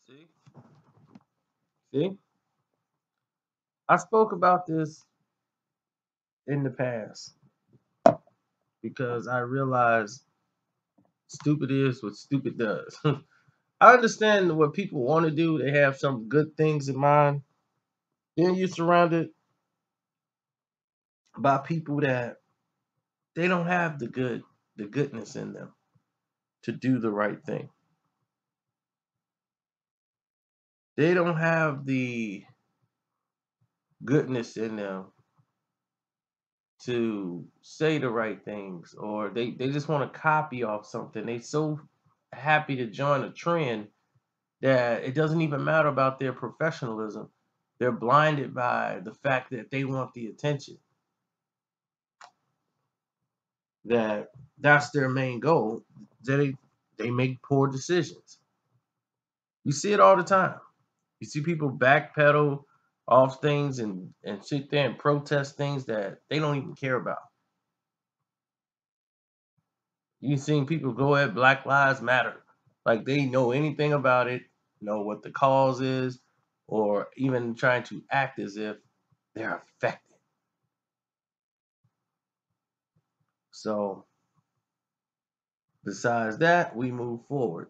See? See? I spoke about this in the past because I realized stupid is what stupid does. I understand what people want to do. They have some good things in mind. Then you're surrounded by people that they don't have the goodness in them to do the right thing. They don't have the goodness in them to say the right things, or they just want to copy off something. They so happy to join a trend that it doesn't even matter about their professionalism. They're blinded by the fact that they want the attention. That's their main goal. They make poor decisions. You see it all the time. You see people backpedal off things and sit there and protest things that they don't even care about. You've seen people go at Black Lives Matter like they know anything about it, know what the cause is, or even trying to act as if they're affected. So, besides that, we move forward.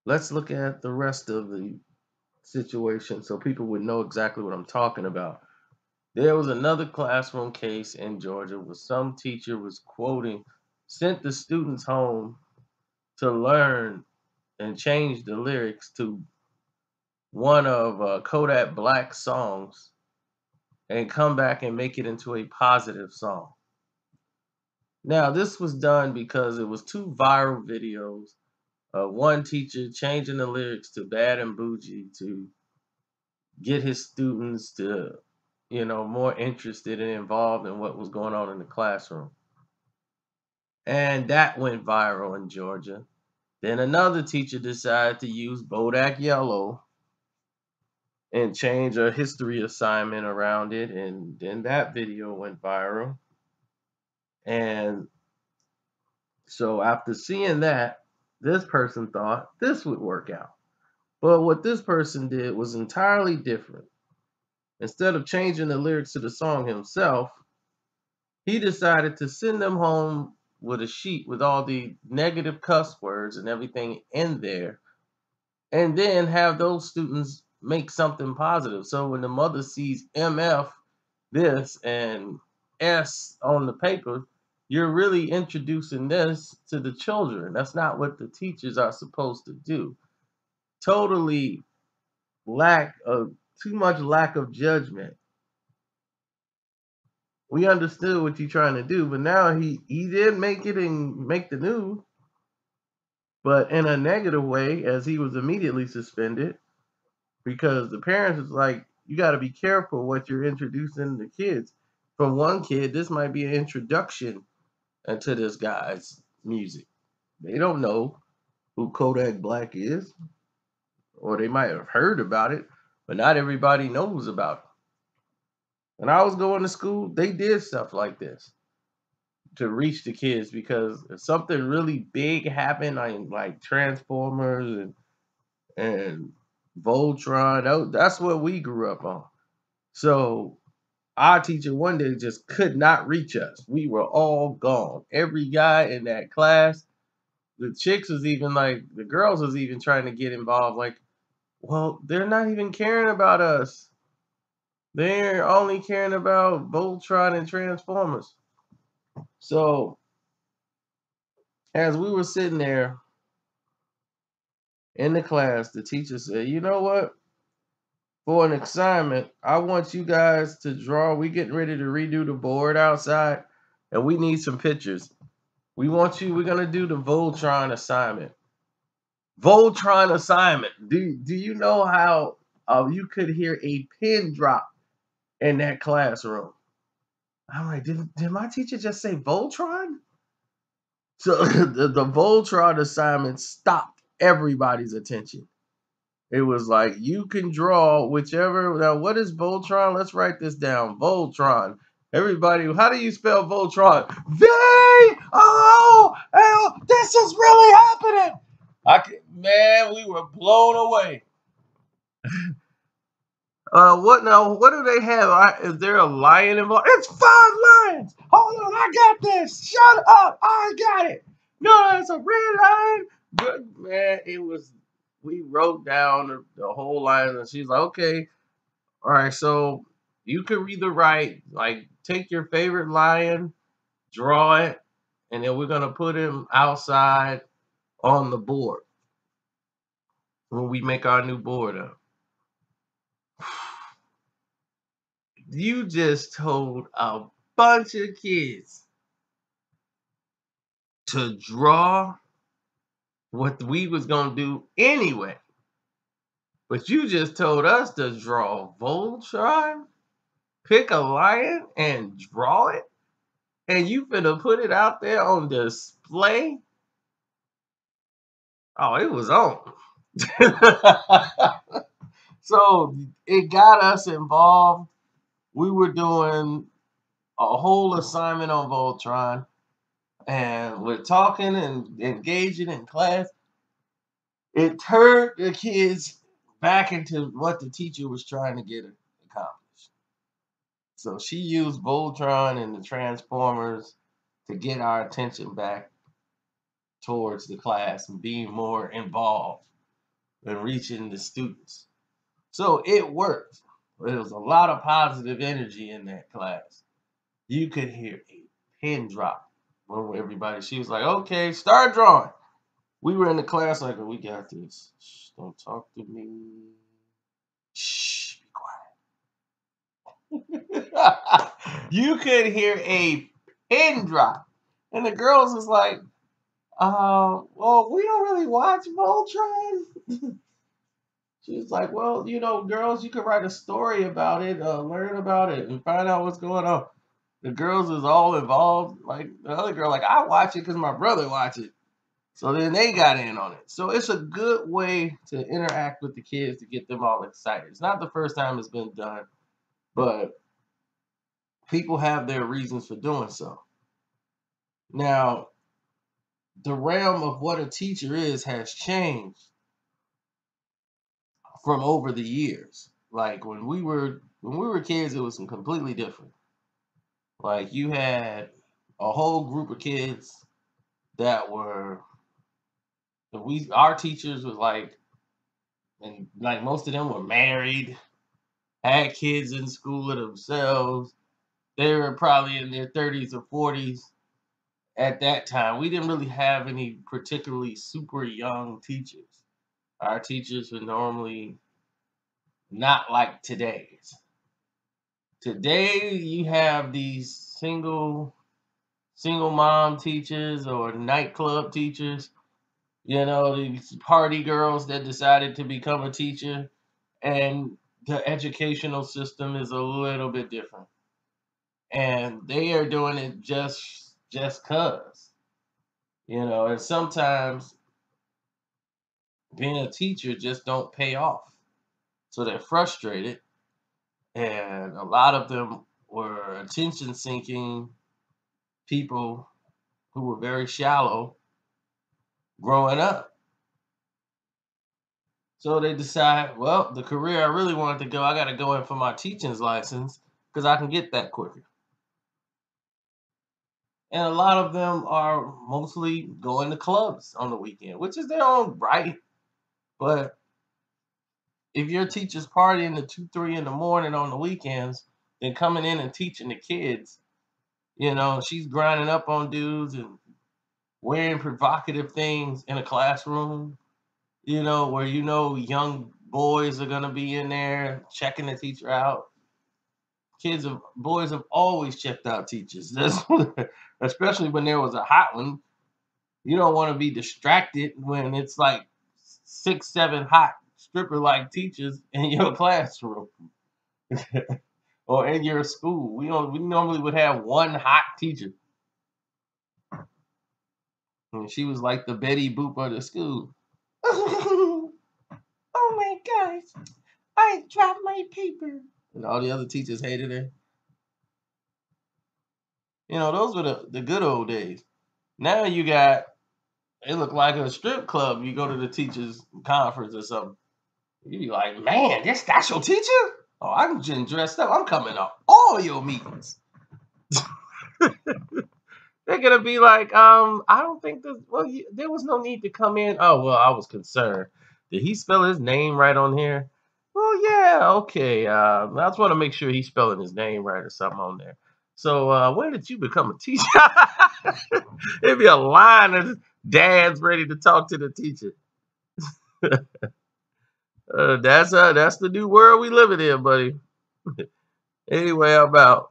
Let's look at the rest of the situation so people would know exactly what I'm talking about. There was another classroom case in Georgia where some teacher was quoting, sent the students home to learn and change the lyrics to one of Kodak Black's songs and come back and make it into a positive song. Now, this was done because it was two viral videos of one teacher changing the lyrics to Bad and Bougie to get his students to, more interested and involved in what was going on in the classroom. And that went viral in Georgia. Then another teacher decided to use Bodak Yellow and change a history assignment around it. And then that video went viral. And so after seeing that, this person thought this would work out. But what this person did was entirely different. Instead of changing the lyrics to the song himself, he decided to send them home with a sheet with all the negative cuss words and everything in there, and then have those students make something positive. So when the mother sees MF this and S on the paper, you're really introducing this to the children. That's not what the teachers are supposed to do. Totally too much lack of judgment. We understood what you're trying to do, but now he did make it and make the news, but in a negative way, as he was immediately suspended because the parents was like, you got to be careful what you're introducing the kids. For one kid, this might be an introduction into this guy's music. They don't know who Kodak Black is, or they might have heard about it, but not everybody knows about it. When I was going to school, they did stuff like this to reach the kids because if something really big happened, like Transformers and Voltron, that's what we grew up on. So our teacher one day just could not reach us. We were all gone. Every guy in that class, the chicks was even like, the girls was even trying to get involved. Like, well, they're not even caring about us. They're only caring about Voltron and Transformers. So as we were sitting there in the class, the teacher said, you know what? For an assignment, I want you guys to draw. We're getting ready to redo the board outside, and we need some pictures. We're going to do the Voltron assignment. Voltron assignment. Do you know how you could hear a pin drop in that classroom? I'm like, did my teacher just say Voltron? So the Voltron assignment stopped everybody's attention. It was like, you can draw whichever. Now, what is Voltron? Let's write this down. Voltron. Everybody, how do you spell Voltron? V-O-L. This is really happening. Man, we were blown away. What now? What do they have? Is there a lion involved? It's 5 lions. Hold on, I got this. Shut up, I got it. No, it's a red lion. But man, it was. We wrote down the whole line, and she's like, "Okay, all right, so you can either write like take your favorite lion, draw it, and then we're gonna put him outside on the board when we make our new board up." You just told a bunch of kids to draw what we was gonna do anyway. But you just told us to draw Voltron, pick a lion and draw it, and you finna put it out there on display. Oh, it was on. So it got us involved. We were doing a whole assignment on Voltron, and we're talking and engaging in class. It turned the kids back into what the teacher was trying to get accomplished. So she used Voltron and the Transformers to get our attention back towards the class and being more involved and reaching the students. So it worked. There was a lot of positive energy in that class. You could hear a pin drop when everybody, she was like, okay, start drawing. We were in the class like, oh, we got this. Shh, don't talk to me. Shh, be quiet. You could hear a pin drop. And the girls was like, well, we don't really watch Voltron. She was like, well, girls, you could write a story about it, learn about it, and find out what's going on. The girls is all involved. Like the other girl, like I watch it because my brother watch it. So then they got in on it. So it's a good way to interact with the kids to get them all excited. It's not the first time it's been done, but people have their reasons for doing so. Now, the realm of what a teacher is has changed from over the years. Like when we were kids, it was completely different. Like you had a whole group of kids that were our teachers was like, and like most of them were married, had kids in school of themselves. They were probably in their 30s or 40s at that time. We didn't really have any particularly super young teachers. Our teachers were normally not like today's. Today you have these single mom teachers or nightclub teachers, these party girls that decided to become a teacher, and the educational system is a little bit different. And they are doing it just cuz. And sometimes being a teacher just don't pay off. So they're frustrated, and a lot of them were attention seeking people who were very shallow growing up. So they decide, well, the career I really wanted to go, I got to go in for my teaching's license because I can get that quicker. And a lot of them are mostly going to clubs on the weekend, which is their own right. But if your teacher's partying to 2, 3 in the morning on the weekends, then coming in and teaching the kids, she's grinding up on dudes and wearing provocative things in a classroom, where young boys are gonna be in there checking the teacher out. Boys have always checked out teachers. Especially when there was a hot one. You don't want to be distracted when it's like 6, 7 hot stripper like teachers in your classroom or in your school. We normally would have one hot teacher. And she was like the Betty Boop of the school. Oh my gosh, I dropped my paper. And all the other teachers hated her. Those were the good old days. Now you got It looked like a strip club. You go to the teachers' conference or something. You be like, man, that's your teacher? Oh, I'm getting dressed up. I'm coming to all your meetings. They're gonna be like, I don't think this. Well, there was no need to come in. Oh well, I was concerned. Did he spell his name right on here? Well, yeah, okay. I just want to make sure he's spelling his name right or something on there. So, when did you become a teacher? It'd be a line of dads ready to talk to the teacher. That's the new world we living in, buddy. Anyway, I'm out.